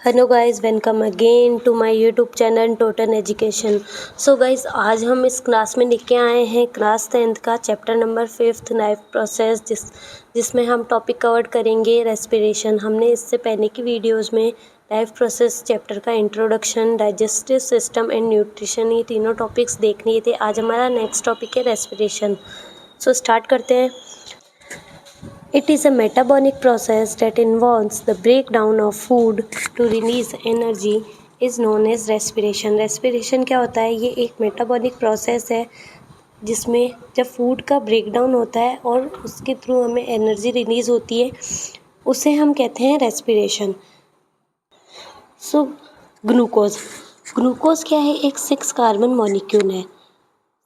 Hello guys, welcome again to my YouTube channel total education. So guys, आज हम इस class में लेके आए हैं क्लास 10th का चैप्टर नंबर 5 लाइफ प्रोसेस, जिसमें हम टॉपिक कवर करेंगे रेस्पिरेशन। हमने इससे पहले की वीडियोस में लाइफ प्रोसेस चैप्टर का introduction, digestive system and nutrition, ये तीनों टॉपिक्स देख लिए थे। आज हमारा नेक्स्ट टॉपिक है रेस्पिरेशन। सो स्टार्ट करते हैं। It is a metabolic process that involves the breakdown of food to release energy is known as respiration. Respiration क्या होता है? ये एक metabolic process है जिसमें जब फूड का ब्रेकडाउन होता है और उसके थ्रू हमें एनर्जी रिलीज होती है, उसे हम कहते हैं रेस्पिरेशन। सो ग्लूकोज ग्लूकोज क्या है? एक 6 कार्बन मॉलिक्यूल है।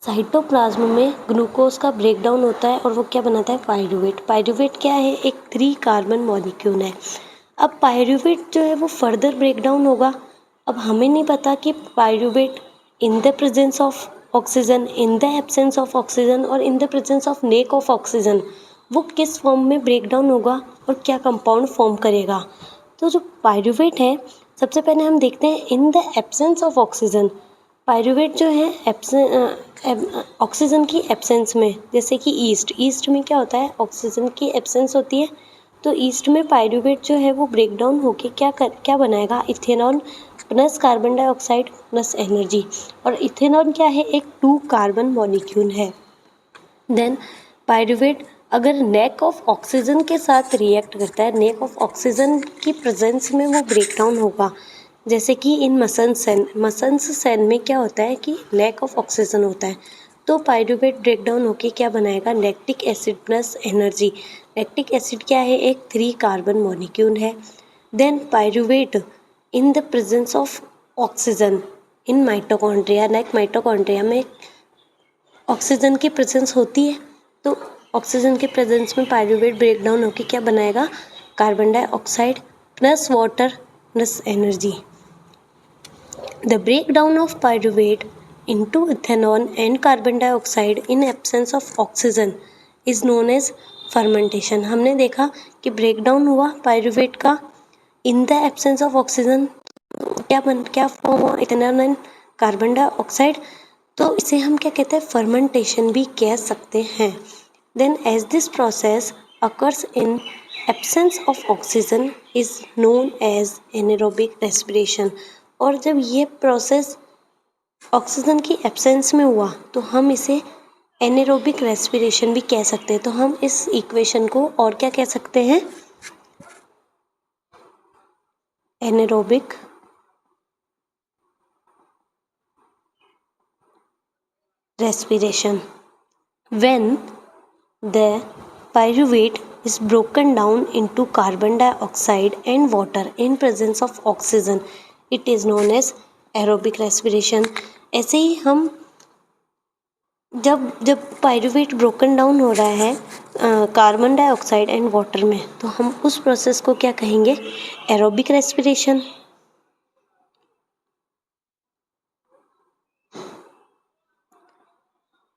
साइटोप्लाज्म में ग्लूकोज का ब्रेकडाउन होता है और वो क्या बनाता है? पायरूवेट। पायरूवेट क्या है? एक 3 कार्बन मॉलिक्यूल है। अब पायरूवेट जो है वो फर्दर ब्रेकडाउन होगा। अब हमें नहीं पता कि pyruvate in the presence of oxygen, in the absence of oxygen और in the presence of lack of oxygen वो किस फॉर्म में ब्रेकडाउन होगा और क्या कंपाउंड फॉर्म करेगा। तो जो पायरूवेट है, सबसे पहले हम देखते हैं in the absence of oxygen. Pyruvate जो है ऑक्सीजन की एब्सेंस में, जैसे कि ईस्ट में क्या होता है? ऑक्सीजन की एब्सेंस होती है, तो ईस्ट में पायरूवेट जो है वो ब्रेकडाउन होके क्या बनाएगा? Ethanol plus carbon dioxide plus energy. और इथेनॉल क्या है? एक 2 कार्बन मॉलिक्यूल है। देन पायरूवेट अगर लैक ऑफ ऑक्सीजन के साथ रिएक्ट करता है, लैक ऑफ ऑक्सीजन की प्रेजेंस में वो ब्रेकडाउन होगा। जैसे कि इन मसल्स सेल में क्या होता है कि लैक ऑफ ऑक्सीजन होता है, तो पायरूवेट ब्रेकडाउन होके क्या बनाएगा? Lactic acid plus energy. Lactic acid क्या है? एक 3 कार्बन मॉलिक्यूल है। Then pyruvate in the presence of oxygen in mitochondria, like mitochondria में ऑक्सीजन की प्रेजेंस होती है, तो ऑक्सीजन के प्रेजेंस में पायरूवेट ब्रेकडाउन होकर क्या बनाएगा? Carbon dioxide plus water plus energy. The breakdown of pyruvate into ethanol and carbon dioxide in absence of oxygen is known as fermentation. हमने देखा कि ब्रेकडाउन हुआ पायरूवेट का in the absence of oxygen, क्या form हुआ? Ethanol and carbon dioxide, तो इसे हम क्या कहते हैं? फर्मेंटेशन भी कह सकते हैं। Then as this process occurs in absence of oxygen is known as anaerobic respiration. और जब ये प्रोसेस ऑक्सीजन की एब्सेंस में हुआ तो हम इसे एनारोबिक रेस्पिरेशन भी कह सकते हैं। तो हम इस इक्वेशन को और क्या कह सकते हैं? Anaerobic respiration. When the pyruvate is broken down into carbon dioxide and water in presence of oxygen, it is known as aerobic respiration. ऐसे ही हम जब पायरूवेट ब्रोकन डाउन हो रहा है कार्बन डाइऑक्साइड एंड वाटर में, तो हम उस प्रोसेस को क्या कहेंगे? Aerobic respiration.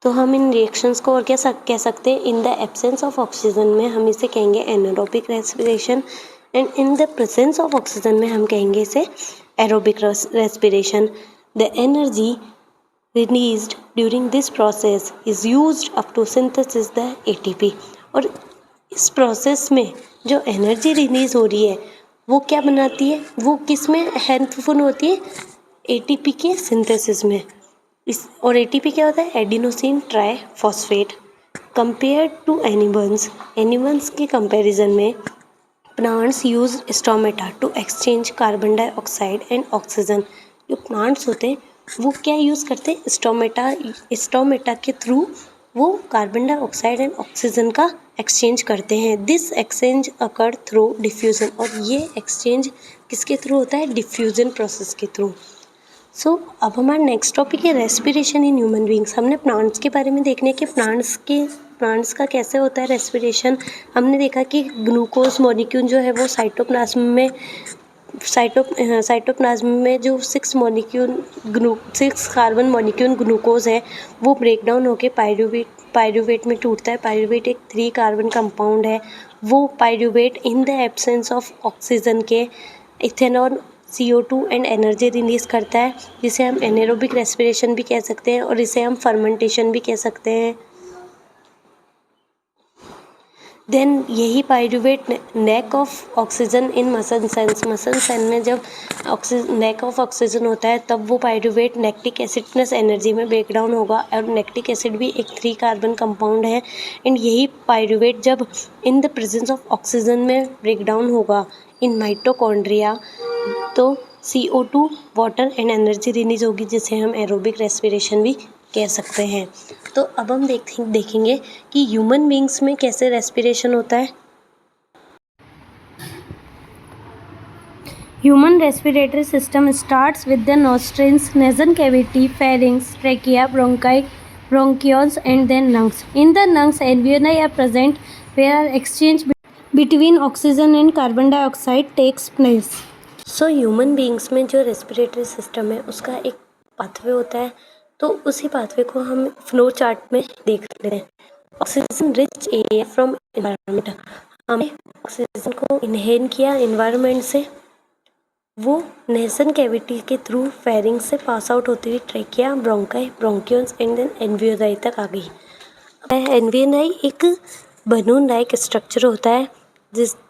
तो हम इन रिएक्शंस को और क्या कह सकते हैं? In the absence of oxygen में हम इसे कहेंगे anaerobic respiration, and in the presence of oxygen में हम कहेंगे इसे aerobic respiration. The energy released during this process is used up to synthesis the ATP. और इस प्रोसेस में जो एनर्जी रिलीज हो रही है वो क्या बनाती है? वो किस में हेल्पफुल होती है? एटीपी के सिंथेसिस में। इस और एटीपी क्या होता है? Adenosine triphosphate. Compare to animals के कंपैरिजन में plants use stomata to exchange carbon dioxide and oxygen. जो प्लांट्स होते हैं वो क्या यूज़ करते हैं? स्टोमेटा के थ्रू वो कार्बन डाइऑक्साइड एंड ऑक्सीजन का एक्सचेंज करते हैं। This exchange occur through diffusion. और ये एक्सचेंज किसके थ्रू होता है? डिफ्यूज़न प्रोसेस के थ्रू। सो अब हमारा नेक्स्ट टॉपिक है रेस्पिरेशन इन ह्यूमन बींग्स। हमने प्लांट्स के बारे में देखने कि प्लांट्स का कैसे होता है रेस्पिरेशन। हमने देखा कि ग्लूकोज मॉलिक्यूल जो है वो साइटोप्लाज्म में जो 6 कार्बन मॉलिक्यूल ग्लूकोज है वो ब्रेक डाउन होकर पायरूवेट में टूटता है। पायरूवेट एक 3 कार्बन कंपाउंड है। वो pyruvate in the absence of oxygen के ethanol CO2 and energy release करता है, जिसे हम एनेरोबिक रेस्पिरेशन भी कह सकते हैं और इसे हम फर्मेंटेशन भी कह सकते हैं। देन यही pyruvate lack of oxygen in muscle cell में जब नैक ऑफ ऑक्सीजन होता है तब वो pyruvate lactic acid plus energy में ब्रेक डाउन होगा, और लैक्टिक एसिड भी एक 3 कार्बन कंपाउंड है। एंड यही पायरूवेट जब in the presence of oxygen में ब्रेक डाउन होगा इन माइटोकॉन्ड्रिया तो CO2 water and energy release होगी, जिसे हम एरोबिक रेस्पिरेशन भी कह सकते हैं। तो अब हम देखेंगे कि ह्यूमन बींग्स में कैसे रेस्पिरेशन होता है। Human respiratory system starts with the nostrils, nasal cavity, pharynx, trachea, bronchioles, and then lungs. In the lungs, alveoli are present, where exchange between oxygen and carbon dioxide takes place. So human beings में जो respiratory system है उसका एक pathway होता है, तो उसी pathway को हम फ्लो चार्ट में देख लेते हैं। Oxygen rich air from environment, हमने ऑक्सीजन को इनहेल किया एनवायरनमेंट से, वो नेसन कैविटी के थ्रू फेरिंग्स से पास आउट होती हुई trachea, bronchi, bronchioles and then alveoli तक आ गई। एल्वियोलाई एक बलून लाइक स्ट्रक्चर होता है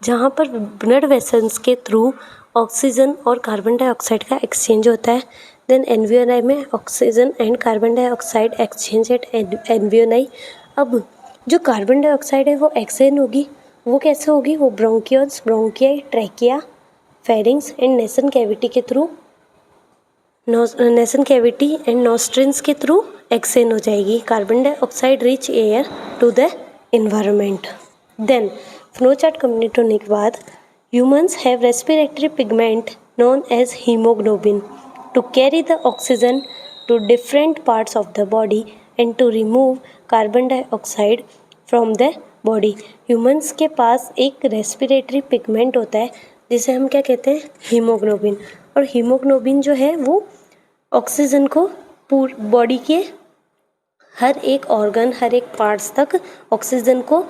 जहाँ पर ब्लड वेसल्स के थ्रू ऑक्सीजन और कार्बन डाइऑक्साइड का एक्सचेंज होता है। देन एल्वियोलाई में oxygen and carbon dioxide exchange at alveoli. अब जो कार्बन डाइऑक्साइड है वो एक्सहेल होगी, वो कैसे होगी, वो bronchioles, bronchi, trachea, pharynx and nasal cavity के through nasal cavity and nostrils के थ्रू एक्सहेल हो जाएगी carbon dioxide rich air to the environment. Then flow chart complete होने के बाद humans have respiratory pigment known as haemoglobin to carry the oxygen to different parts of the body and to remove carbon dioxide from the body. Humans के पास एक respiratory pigment होता है जिसे हम क्या कहते हैं, हीमोग्लोबिन। और हीमोग्लोबिन जो है वो ऑक्सीजन को बॉडी के हर एक ऑर्गन, हर एक पार्ट्स तक ऑक्सीजन को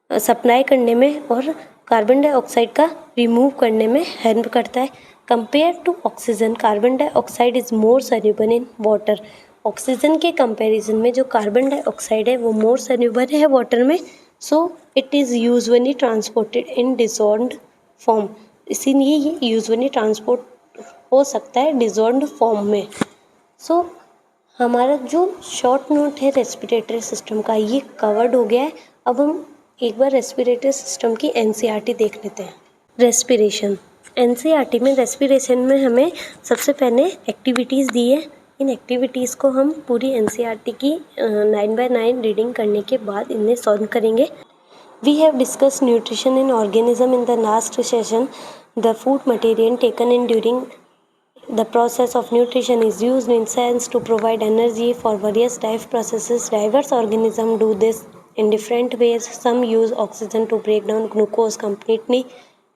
सप्लाई करने में और कार्बन डाइऑक्साइड का रिमूव करने में हेल्प करता है। Compare to oxygen, carbon dioxide is more soluble in water. Oxygen के कंपैरिजन में जो कार्बन डाइऑक्साइड है वो मोर सॉल्युबल है वाटर में, so it is usually transported in dissolved form. इसीलिए ये यूजुअली ट्रांसपोर्ट हो सकता है डिसॉल्व्ड फॉर्म में। सो हमारा जो शॉर्ट नोट है रेस्पिरेटरी सिस्टम का ये कवर्ड हो गया है। अब हम एक बार रेस्पिरेटरी सिस्टम की एनसीईआरटी देख लेते हैं। रेस्पिरेशन, एनसीईआरटी में रेस्पिरेशन में हमें सबसे पहले एक्टिविटीज़ दी है। इन एक्टिविटीज़ को हम पूरी एनसीईआरटी की 9/9 रीडिंग करने के बाद इन्हें सॉल्व करेंगे। We have discuss nutrition in organism in the last session. The food material taken in during the process of nutrition is used in cells to provide energy for various life processes. Diverse organisms do this in different ways. Some use oxygen to break down glucose completely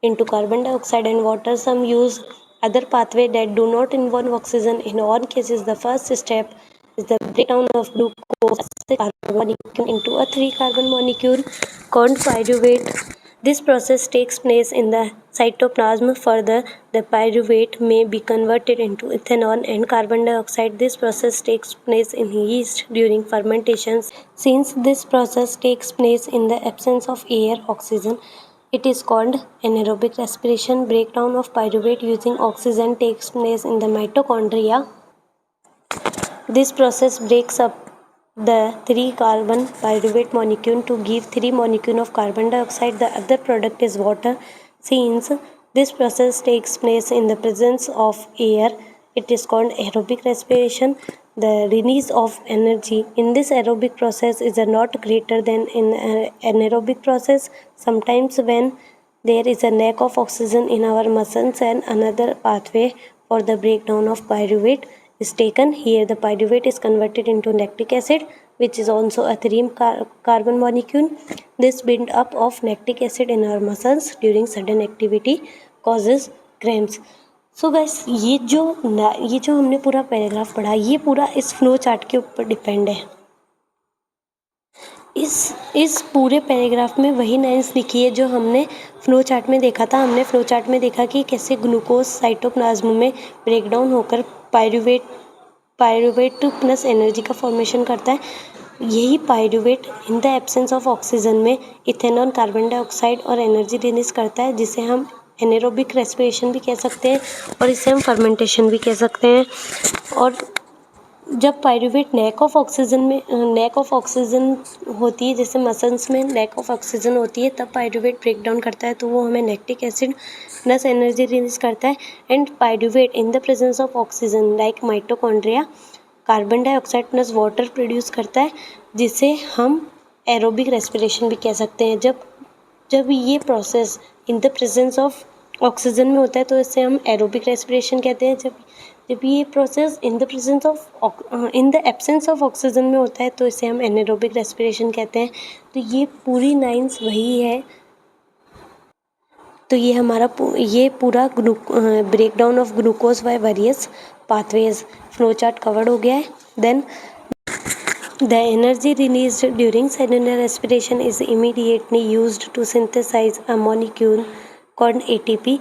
into carbon dioxide and water. Some use other pathway that do not involve oxygen. In all cases, the first step is the breakdown of glucose as a carbon molecule into a 3 carbon molecule called pyruvate. This process takes place in the cytoplasm. Further, the pyruvate may be converted into ethanol and carbon dioxide. This process takes place in yeast during fermentation. Since this process takes place in the absence of air, oxygen, it is called anaerobic respiration. Breakdown of pyruvate using oxygen takes place in the mitochondria. This process breaks up the 3 carbon pyruvate molecule to give 3 molecule of carbon dioxide. The other product is water. Since this process takes place in the presence of air, it is called aerobic respiration. The release of energy in this aerobic process is not greater than in anaerobic process. Sometimes when there is a lack of oxygen in our muscles and another pathway for the breakdown of pyruvate is taken. Here the pyruvate is converted into lactic acid, which is also a 3 carbon molecule. This build up of lactic acid in our muscles during sudden activity causes cramps. So guys ये जो हमने पूरा paragraph पढ़ा ये पूरा इस flow chart के ऊपर डिपेंड है। इस पूरे पैराग्राफ में वही लाइन्स लिखी है जो हमने फ्लो चार्ट में देखा था हमने, फ्लो चार्ट में देखा कि कैसे ग्लूकोज साइटोप्लाज्म में ब्रेकडाउन होकर पायरुवेट प्लस एनर्जी का फॉर्मेशन करता है। यही pyruvate in the absence of oxygen में इथेनॉल, कार्बन डाइऑक्साइड और एनर्जी रिलीज करता है, जिसे हम एनेरोबिक रेस्पिरेशन भी कह सकते हैं और इसे हम फर्मेंटेशन भी कह सकते हैं। और जब पायरुवेट लैक ऑफ ऑक्सीजन होती है, जैसे मसल्स में लैक ऑफ ऑक्सीजन होती है, तब पायरुवेट ब्रेक डाउन करता है, तो वो हमें lactic acid plus energy release करता है। And pyruvate in the presence of oxygen like mitochondria carbon dioxide plus water produce करता है, जिसे हम एरोबिक रेस्पिरेशन भी कह सकते हैं। जब ये process in the presence of oxygen में होता है तो इसे हम एरोबिक रेस्पिरेशन कहते हैं। जब ये process in the absence of oxygen में होता है तो इसे हम एनारोबिक रेस्पिरेशन कहते हैं। तो ये पूरी लाइंस वही है। तो ये हमारा ये पूरा break down of glucose by various pathways flow chart covered हो गया है। Then the energy released during cellular respiration is immediately used to synthesize a molecule called ATP,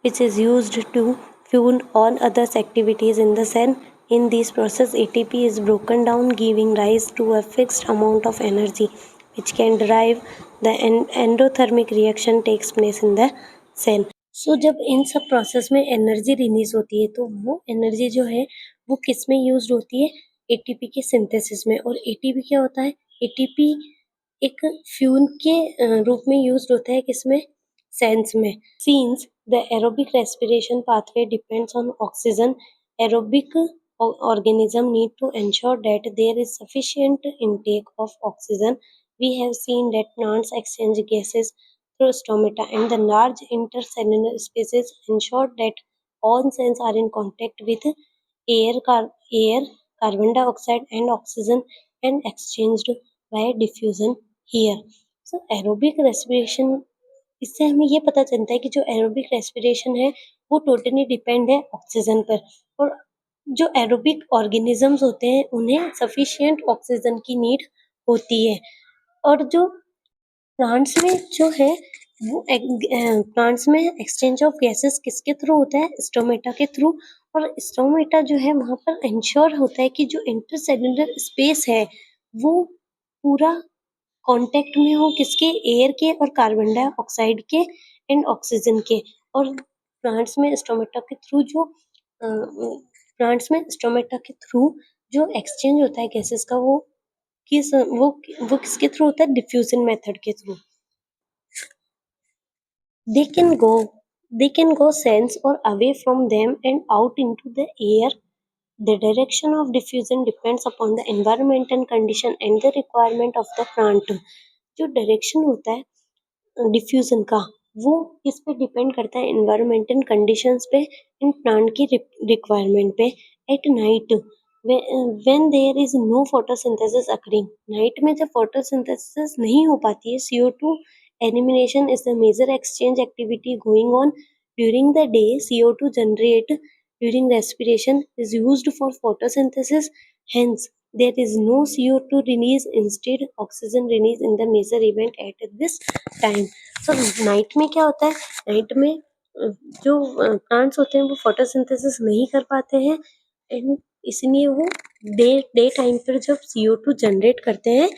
which is used to fuel all other activities in the cell. In this process, ATP is broken down, giving rise to a fixed amount of energy, which can drive the endothermic reaction takes place in the cell. So जब इन सब process में energy release होती है तो वो energy जो है वो किस में यूज होती है? एटीपी के सिंथेसिस में। और एटीपी क्या होता है? एटीपी एक फ्यूल के रूप में यूज होता है, किसमें? सेल्स में। Since the aerobic respiration pathway depends on oxygen, aerobic organism need to ensure that there is sufficient intake of oxygen. We have seen that plants exchange gases through stomata, and the large intercellular spaces ensure that all cells are in contact with air, carbon dioxide and oxygen and exchanged by diffusion here. So aerobic respiration, इससे हमें ये पता चलता है कि जो aerobic respiration है वो टोटली डिपेंड है ऑक्सीजन पर। और जो एरोबिक ऑर्गेनिजम्स होते हैं उन्हें सफिशिएंट ऑक्सीजन की नीड होती है। और जो प्लांट्स में जो है वो प्लांट्स में एक्सचेंज ऑफ गैसेस किसके थ्रू होता है? स्टोमेटा के थ्रू। और स्टोमेटा जो है वहाँ पर इंश्योर होता है कि जो इंटरसेल्युलर स्पेस है वो पूरा कांटेक्ट में हो, किसके? एयर के और कार्बन डाइऑक्साइड के एंड ऑक्सीजन के। और प्लांट्स में स्टोमेटा के थ्रू जो एक्सचेंज होता है गैसेस का वो किसके थ्रू होता है? डिफ्यूजन मेथड के through. They can go sense or away from them and out into the air. The direction of diffusion depends upon the environmental condition and the requirement of the plant. जो direction होता है diffusion का वो किस पे depend करता है? Environmental conditions पे, इन प्लांट की रिक्वायरमेंट पे। At night when there is no photosynthesis occurring, night में जब फोटोसिंथेसिस नहीं हो पाती है, CO2 elimination is the major exchange activity going on during the day. CO2 generate during respiration is used for photosynthesis, hence there is no CO2 release, instead oxygen release in the major event at this time. So night में क्या होता है? Night में जो plants होते हैं वो photosynthesis नहीं कर पाते हैं, एंड इसलिए वो डे टाइम पर जब CO2 जनरेट करते हैं,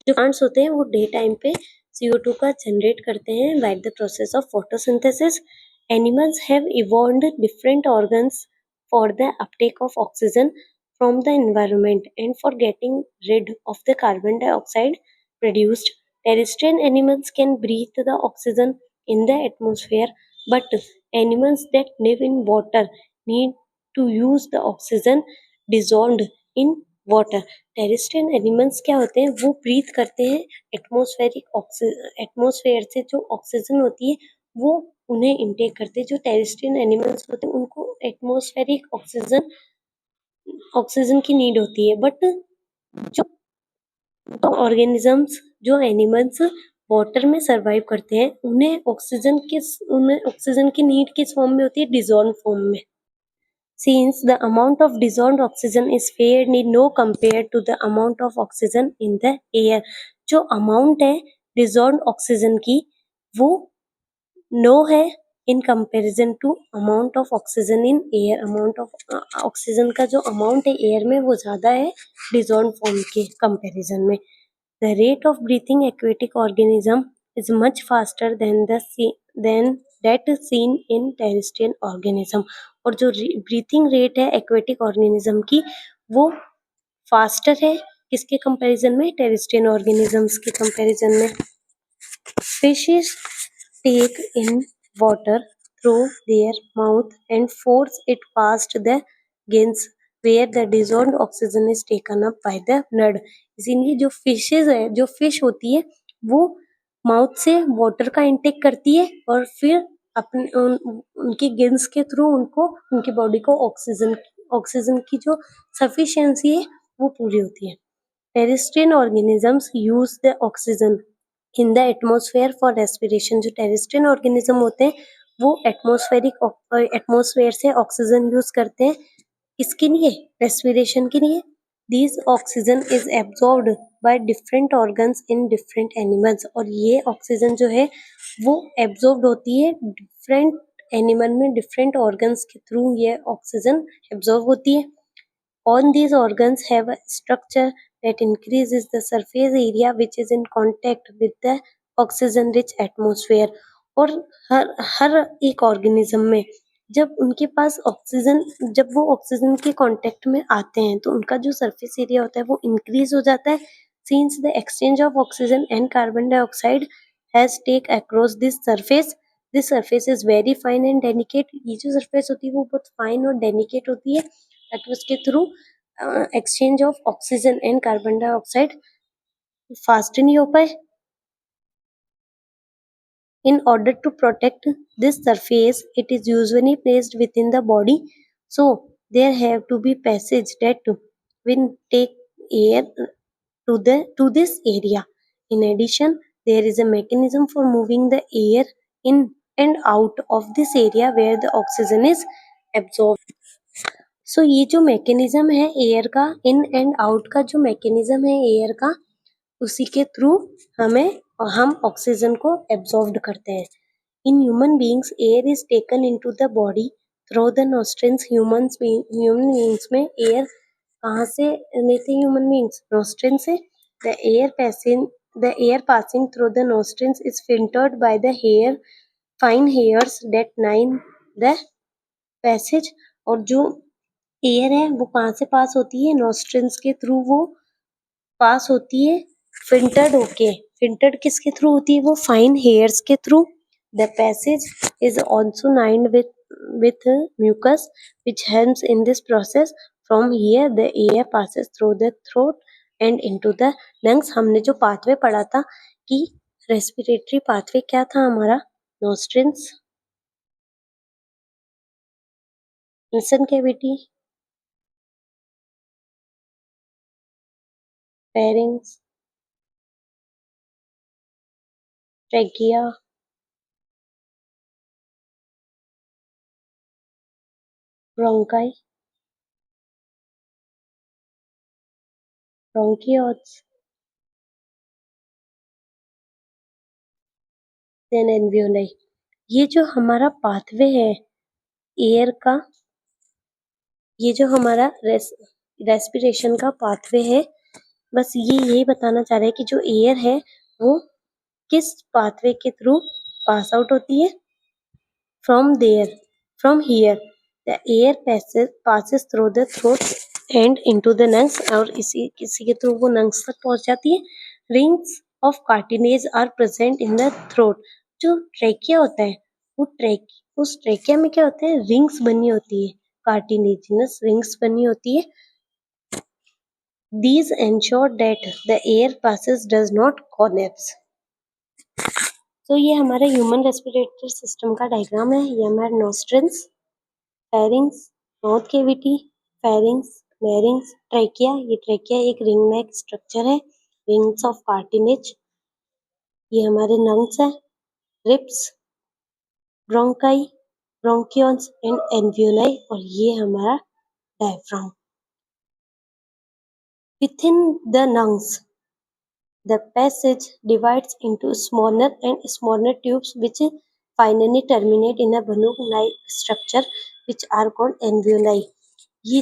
जो प्लांट्स होते हैं वो डे टाइम पे CO2 का जनरेट करते हैं by the process of photosynthesis. Animals have evolved different organs for the uptake of oxygen from the environment and for getting rid of the carbon dioxide produced. Terrestrial animals can breathe the oxygen in the atmosphere, but animals that live in water need to use the oxygen dissolved in water. Terrestrial animals क्या होते हैं? वो breathe करते हैं atmosphere से जो oxygen होती है वो उन्हें इनटेक करते हैं। जो टेरेस्ट्रियल एनिमल्स होते हैं उनको एटमॉस्फेरिक ऑक्सीजन की नीड होती है, बट जो ऑर्गेनिजम्स, जो एनिमल्स वाटर में सरवाइव करते हैं उन्हें ऑक्सीजन की नीड किस फॉर्म में होती है? डिजॉल्व फॉर्म में। Since the amount of dissolved oxygen is fairly low compared to the amount of oxygen in the air, जो अमाउंट है डिजॉल्व ऑक्सीजन की वो नो है in comparison to amount of oxygen in air. Amount of oxygen का जो amount है air में वो ज़्यादा है डिसॉल्व फॉर्म के कंपैरिजन में। The rate of breathing aquatic organism is much faster than that seen in terrestrial organism. और जो ब्रीथिंग रेट है एक्वेटिक ऑर्गेनिज्म की वो फास्टर है किसके कंपैरिजन में? टेरेस्ट्रियल ऑर्गेनिजम्स के कंपैरिजन में। Fishes take in water through their mouth and force it past the gills where the dissolved oxygen is taken up by the blood। इसीलिए जो फिशेज है, जो फिश होती है वो माउथ से वाटर का इंटेक करती है और फिर अपने उनके गिल्स के थ्रू उनको उनकी बॉडी को ऑक्सीजन की जो सफिशिएंसी है वो पूरी होती है। Terrestrial organisms use the oxygen in the atmosphere for respiration. जो टेरेस्ट्रियल ऑर्गेनिज्म होते हैं वो एटमोसफेयर से ऑक्सीजन यूज करते हैं किसके लिए? रेस्पिरेशन के लिए। This oxygen is absorbed by different organs in different animals. और ये ऑक्सीजन जो है वो एब्जॉर्ब्ड होती है डिफरेंट एनिमल में डिफरेंट ऑर्गन्स के थ्रू ये ऑक्सीजन एब्जॉर्ब होती है। All these organs have a structure that increases the surface area which is in contact with the oxygen rich atmosphere। और हर हर एक ऑर्गेनिज्म में जब उनके पास ऑक्सीजन जब वो ऑक्सीजन के कांटेक्ट में आते हैं तो उनका जो सरफेस एरिया होता है वो इंक्रीज हो जाता है since the exchange of oxygen and carbon dioxide has take across this surface is very fine and delicate. ये जो सरफेस होती है वो बहुत फाइन और डेलिकेट होती है ताकि उसके through exchange of oxygen and carbon dioxide fast नहीं हो पाए। In order to protect this surface, it is usually placed within the body, so there have to be passage that will take air to this area. In addition, there is a mechanism for moving the air in and out of this area where the oxygen is absorbed। सो ये जो mechanism है air का इन and out का जो mechanism है air का उसी के थ्रू हम ऑक्सीजन को एब्जॉर्ब करते हैं। In human beings air is taken into the body through the nostrils. Human beings में एयर कहाँ से लेते हैं ह्यूमन बीइंग्स? नॉस्ट्रिल से। The air passing through the nostrils is filtered by the fine hairs that line the passage. और जो air है वो कहाँ से पास होती है? नॉस्ट्रिल्स के थ्रू वो पास होती है फिल्टर्ड होके। फिल्टर्ड किसके थ्रू होती है? वो फाइन हेयर्स के through. The passage is also lined with mucus which helps in this process। From here the air passes through the throat and into the lungs। हमने जो पाथवे पढ़ा था कि रेस्पिरेटरी पाथवे क्या था हमारा? नॉस्ट्रिल्स, लिसन cavity, pharynx, trachea, bronchi, bronchioles, then alveoli. ये जो हमारा पाथवे है एयर का, ये जो हमारा रेस्पिरेशन का पाथवे है, बस ये यही बताना चाह रहे हैं कि जो एयर है वो किस पाथवे के थ्रू पास आउट होती है? From there, from here, the air passes through the throat and into the lungs। और इसी के थ्रू वो lungs तक पहुंच जाती है। Rings of cartilage are present in the throat। जो ट्रेकिया होता है उस ट्रेकिया में क्या होता है? रिंग्स बनी होती है, कार्टिलेजिनस रिंग्स बनी होती है। These ensure that the air passes does not collapse। तो ये हमारे ह्यूमन रेस्पिरेटरी सिस्टम का डायग्राम है। ये हमारे nostrils, pharynx, mouth cavity, pharynx, लैरिंग्स, trachea. ये ट्रैकिया एक रिंग नेक स्ट्रक्चर है, रिंग्स ऑफ कार्टिलेज। ये हमारे लंग्स है, ribs, bronchi, bronchioles and alveoli. और ये हमारा diaphragm. Within the lungs The passage divides into smaller and smaller tubes which finally terminate in a balloon-like structure which are called alveoli. ये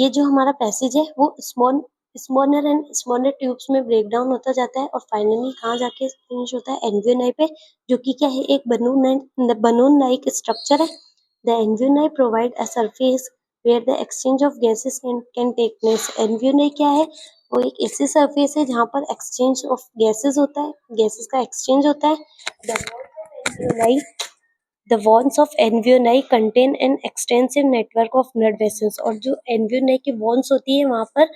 जो हमारा passage है वो स्मॉलर एंड स्मॉलर ट्यूब्स में break down होता जाता है और फाइनली कहाँ जाके फिनिश होता है एल्वियोलाई पे, जो कि क्या है एक बलून लाइक स्ट्रक्चर है। The alveoli provide a surface where the exchange of gases can take place. Alveoli क्या है, वो एक ऐसी सरफेस है जहाँ पर एक्सचेंज ऑफ गैसेस होता है, गैसेस का एक्सचेंज होता है। The walls of alveoli contain an extensive network of blood vessels। और जो alveoli की walls होती है वहाँ पर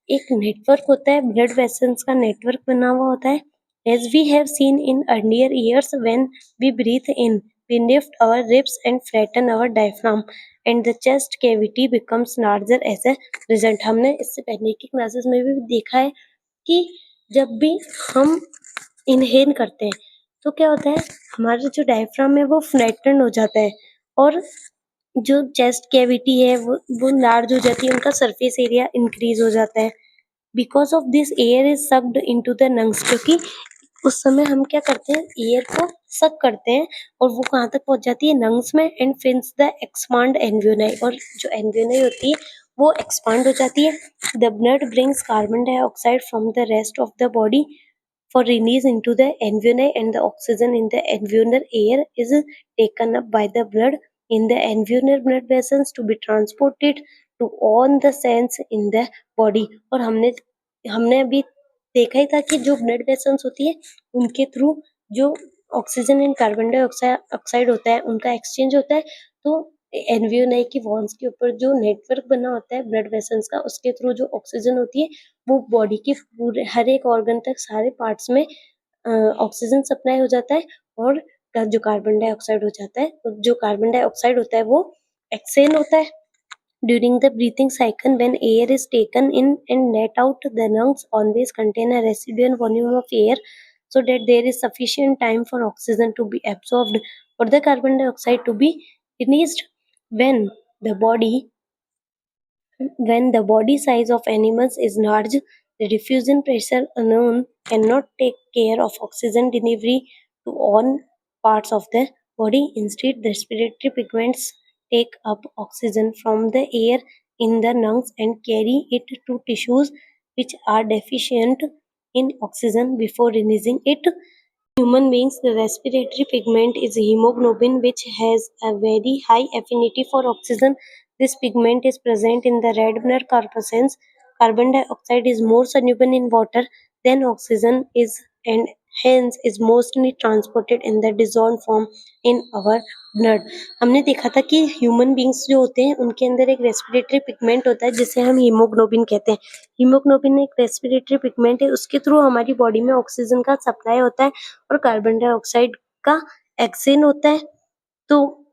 एक नेटवर्क होता है, ब्लड वेसल्स का नेटवर्क बना हुआ होता है। As we have seen in earlier years, when we breathe in, we lift our ribs and flatten our diaphragm, and the chest cavity becomes larger as a result। हमने इससे पहले की classes में भी देखा है कि जब भी हम इनहेल करते हैं तो क्या होता है, हमारा जो डायफ्राम है वो फ्लैटन हो जाता है और जो चेस्ट कैविटी है वो लार्ज हो जाती है, उनका सरफेस एरिया इंक्रीज हो जाता है। Because of this air is sucked into the lungs, क्योंकि उस समय हम क्या करते हैं, एयर को सक करते हैं और वो कहाँ तक पहुंच जाती है, लंग्स में, एंड फिल्स द एक्सपांड एल्वियोलाई, और जो एल्वियोलाई होती है वो एक्सपांड हो जाती है। The blood brings carbon dioxide from the rest of the body for release into the alveoli, and the oxygen in the alveolar air is taken up by the blood in the alveolar blood vessels to be transported to all the cells in the body। और हमने अभी देखा ही था कि जो blood vessels होती है उनके थ्रू जो ऑक्सीजन एंड कार्बन डाइऑक्साइड होता है उनका एक्सचेंज होता है। तो एल्वियोलाई की वॉल्स के ऊपर जो नेटवर्क बना होता है ब्लड वेसल्स का, उसके थ्रू जो ऑक्सीजन होती है वो बॉडी के पूरे हर एक ऑर्गन तक, सारे पार्ट्स में ऑक्सीजन सप्लाई हो जाता है। और जो कार्बन डाइऑक्साइड हो जाता है, जो कार्बन डाइऑक्साइड होता है वो एक्सेल होता है। During the breathing cycle, when air is taken in and let out, the lungs always contain a residual volume of air so that there is sufficient time for oxygen to be absorbed or the carbon dioxide to be released। When the body size of animals is large, the diffusion pressure alone cannot take care of oxygen delivery to all parts of the body. Instead, the respiratory pigments take up oxygen from the air in the lungs and carry it to tissues which are deficient in oxygen before releasing it। Human beings, the respiratory pigment is hemoglobin, which has a very high affinity for oxygen। This pigment is present in the red blood corpuscles। Carbon dioxide is more soluble in water than oxygen is, and hence is mostly transported in the dissolved form in our blood। हमने देखा था कि human beings जो होते हैं उनके अंदर एक रेस्पिरेटरी पिगमेंट होता है जिसे हम हीमोग्लोबिन कहते हैं। हीमोग्लोबिन एक रेस्पिरेटरी पिगमेंट है, उसके थ्रू हमारी बॉडी में ऑक्सीजन का सप्लाई होता है और कार्बन डाइऑक्साइड का एक्सेल होता है। तो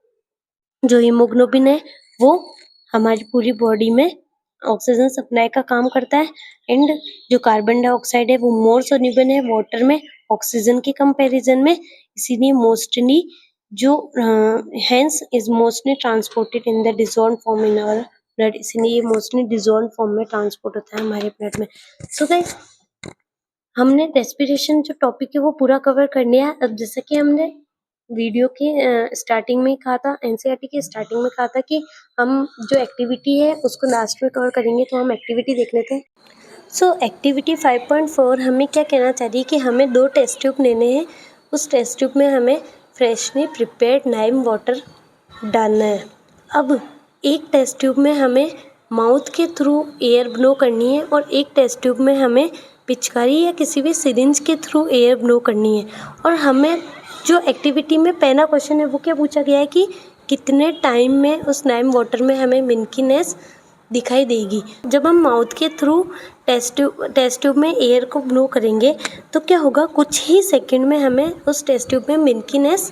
जो हीमोग्लोबिन है वो हमारी पूरी बॉडी में ऑक्सीजन सप्लाई का काम करता है, एंड जो कार्बन डाइऑक्साइड है वो मोर सोल्यूबल है वाटर में ऑक्सीजन के कंपैरिजन में, इसीलिए मोस्टली जो hence is mostly transported in the dissolve form in our blood, इसीलिए ये मोस्टली डिसॉल्व फॉर्म में ट्रांसपोर्ट होता है हमारे ब्लड में। सो गाइस, हमने रेस्पिरेशन जो टॉपिक है वो पूरा कवर कर लिया। अब जैसे कि हमने वीडियो के स्टार्टिंग में कहा था, एनसीईआरटी के स्टार्टिंग में कहा था कि हम जो एक्टिविटी है उसको लास्ट में कवर करेंगे, तो हम एक्टिविटी देख लेते हैं। सो एक्टिविटी 5.4 हमें क्या कहना चाह रही है कि हमें 2 टेस्ट ट्यूब लेने हैं। उस टेस्ट ट्यूब में हमें फ्रेशली प्रिपेयर्ड लाइम वाटर डालना है। अब एक टेस्ट ट्यूब में हमें माउथ के थ्रू एयर ब्लो करनी है और एक टेस्ट ट्यूब में हमें पिचकारी या किसी भी सिरिंज के थ्रू एयर ब्लो करनी है। और हमें जो एक्टिविटी में पहला क्वेश्चन है वो क्या पूछा गया है कि कितने टाइम में उस लाइम वाटर में हमें मिल्कीनेस दिखाई देगी। जब हम माउथ के थ्रू टेस्ट ट्यूब में एयर को ब्लो करेंगे तो क्या होगा, कुछ ही सेकंड में हमें उस टेस्ट ट्यूब में मिल्कीनेस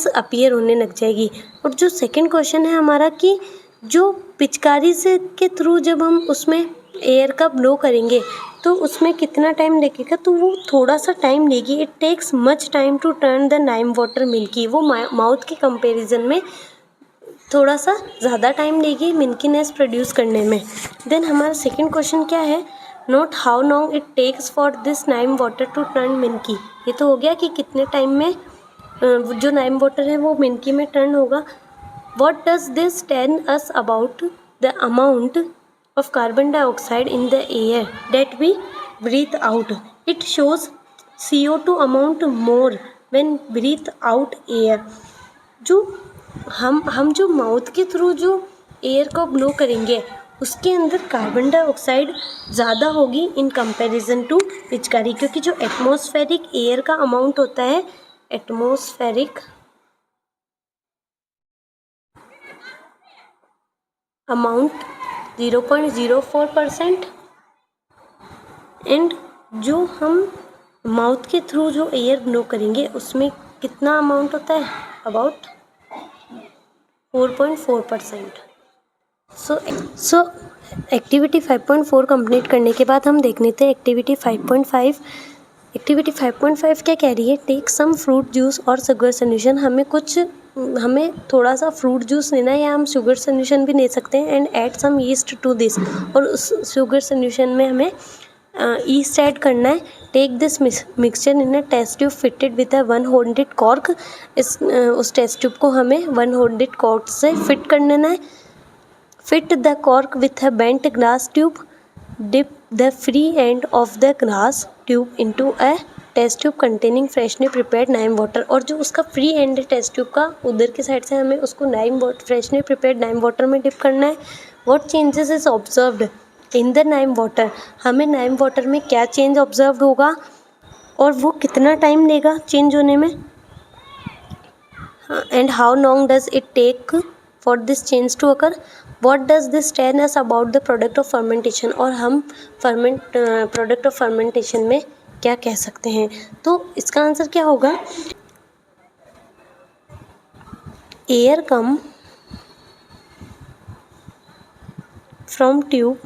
अपीयर होने लग जाएगी। और जो सेकंड क्वेश्चन है हमारा कि जो पिचकारी से के थ्रू जब हम उसमें एयर का ब्लो करेंगे तो उसमें कितना टाइम लगेगा, तो वो थोड़ा सा टाइम लेगी। It takes much time to turn the lime water milky. वो माउथ के कंपैरिजन में थोड़ा सा ज़्यादा टाइम लेगी मिल्कीनेस प्रोड्यूस करने में। देन हमारा सेकंड क्वेश्चन क्या है, note how long it takes for this lime water to turn milky. ये तो हो गया कि कितने टाइम में जो नाइम वाटर है वो मिल्की में टर्न होगा। What does this tell us about the amount of carbon dioxide in the air that we breathe out? It shows CO2 amount more when breathe out air. जो हम जो mouth के through जो air को blow करेंगे उसके अंदर carbon dioxide ज़्यादा होगी इन कंपैरिजन टू पिचकारी, क्योंकि जो एटमॉस्फेरिक एयर का अमाउंट होता है, एटमॉस्फेरिक अमाउंट 0.04% एंड जो हम माउथ के थ्रू जो एयर ब्लो करेंगे उसमें कितना अमाउंट होता है, अबाउट 4.4%। सो एक्टिविटी 5.4 कंप्लीट करने के बाद हम देख लेते हैं एक्टिविटी 5.5। एक्टिविटी 5.5 क्या कह रही है? टेक सम फ्रूट जूस और शुगर सोल्यूशन। हमें थोड़ा सा फ्रूट जूस लेना है या हम शुगर सोल्यूशन भी ले सकते हैं and add some yeast to this, और उस शुगर सोल्यूशन में हमें ईस्ट ऐड करना है। Take this mixture in a test tube fitted with a 1 holed cork. उस टेस्ट ट्यूब को हमें 1 होल्डेड कॉर्क से फिट कर लेना है। Fit the cork with a bent glass tube. Dip the free end of the glass tube into a test tube containing freshly prepared lime water. और जो उसका फ्री एंड टेस्ट ट्यूब का उधर की साइड से हमें उसको फ्रेशली प्रिपेयर्ड नाइम वाटर में डिप करना है। What changes is observed in the lime water? हमें नाइम वाटर में क्या चेंज ऑब्जर्व होगा और वो कितना टाइम लेगा चेंज होने में, and how long does it take for this change to occur? What does this tell us about the product of fermentation? और हम प्रोडक्ट ऑफ फर्मेंटेशन में क्या कह सकते हैं? तो इसका आंसर क्या होगा? Air come from tube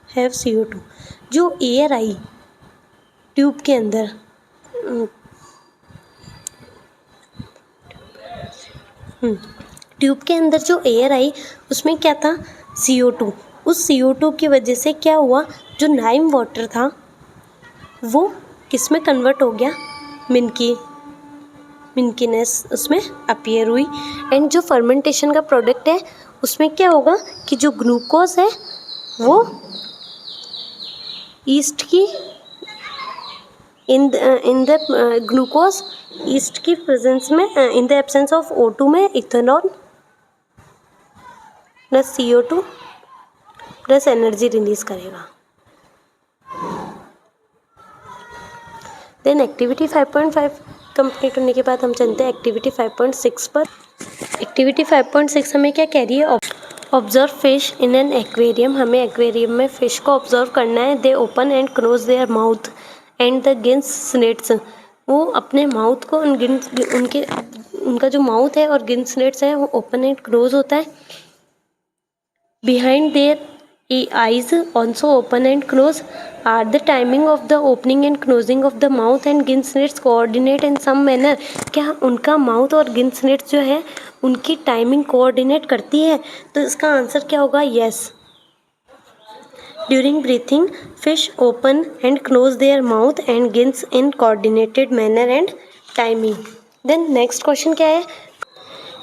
have CO2। जो एयर आई ट्यूब के अंदर, ट्यूब के अंदर जो एयर आई उसमें क्या था? CO2। उस CO2 की वजह से क्या हुआ? जो नाइम वाटर था वो किस में कन्वर्ट हो गया? मिल्कीनेस उसमें अपीयर हुई। एंड जो फर्मेंटेशन का प्रोडक्ट है उसमें क्या होगा कि जो ग्लूकोज है वो ईस्ट की इन द ग्लूकोज ईस्ट की प्रेजेंस में, इन द एब्सेंस ऑफ O2 में ethanol plus CO2 plus energy release करेगा। देन एक्टिविटी 5.5 कंप्लीट होने के बाद हम चलते हैं एक्टिविटी 5.6 पर। एक्टिविटी 5.6 हमें क्या कह रही है? Observe fish in an aquarium. हमें एक्वेरियम में फ़िश को ऑब्जर्व करना है। They open and close their mouth and the गिन्स स्लिट्स। वो अपने माउथ को उनका जो माउथ है और गिन स्लिट्स है वो ओपन एंड क्लोज होता है। Behind there eyes also open and close. Are the timing of the opening and closing of the mouth and गिन slits coordinate in some manner? क्या उनका माउथ और गिन स्लिट्स जो है उनकी टाइमिंग कोऑर्डिनेट करती है? तो इसका आंसर क्या होगा? Yes. During breathing fish open and close their mouth and गिन्स in coordinated manner and timing. Then next question क्या है?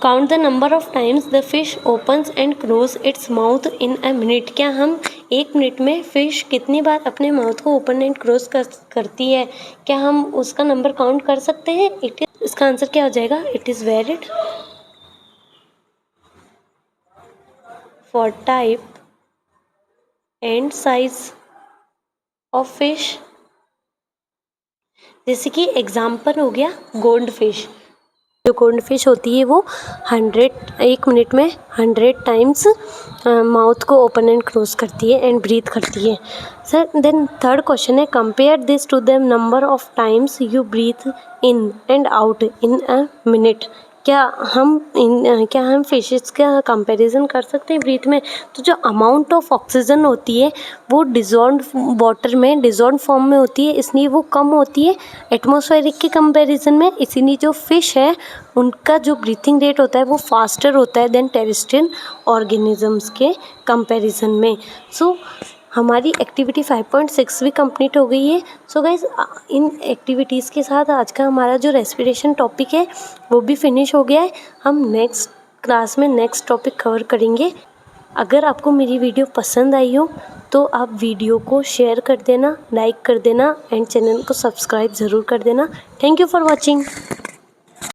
Count the number of times the fish opens and close its mouth in a minute. क्या हम 1 minute में fish कितनी बार अपने mouth को open and close करती है? क्या हम उसका नंबर काउंट कर सकते हैं? इसका आंसर क्या हो जाएगा? It is varied for type and size of fish. जैसे कि एग्जाम्पल हो गया गोल्ड फिश। जो गोल्ड फिश होती है वो 1 मिनट में 100 टाइम्स माउथ को ओपन एंड क्लोज करती है एंड ब्रीथ करती है। सर देन थर्ड क्वेश्चन है compare this to the number of times you breathe in and out in a minute. क्या हम फिशेस का कंपैरिजन कर सकते हैं ब्रीथ में? तो जो अमाउंट ऑफ ऑक्सीजन होती है वो डिज़ोल्व्ड वाटर में डिज़ोल्व्ड फॉर्म में होती है, इसलिए वो कम होती है एटमॉस्फेरिक के कंपैरिजन में। इसीलिए जो फ़िश है उनका जो ब्रीथिंग रेट होता है वो फास्टर होता है देन टेरेस्ट्रियल ऑर्गेनिजम्स के कंपैरिजन में। सो हमारी एक्टिविटी 5.6 भी कंप्लीट हो गई है। सो गाइज इन एक्टिविटीज़ के साथ आज का हमारा जो रेस्पिरेशन टॉपिक है वो भी फिनिश हो गया है। हम नेक्स्ट क्लास में नेक्स्ट टॉपिक कवर करेंगे। अगर आपको मेरी वीडियो पसंद आई हो तो आप वीडियो को शेयर कर देना, लाइक कर देना एंड चैनल को सब्सक्राइब ज़रूर कर देना। Thank you for watching.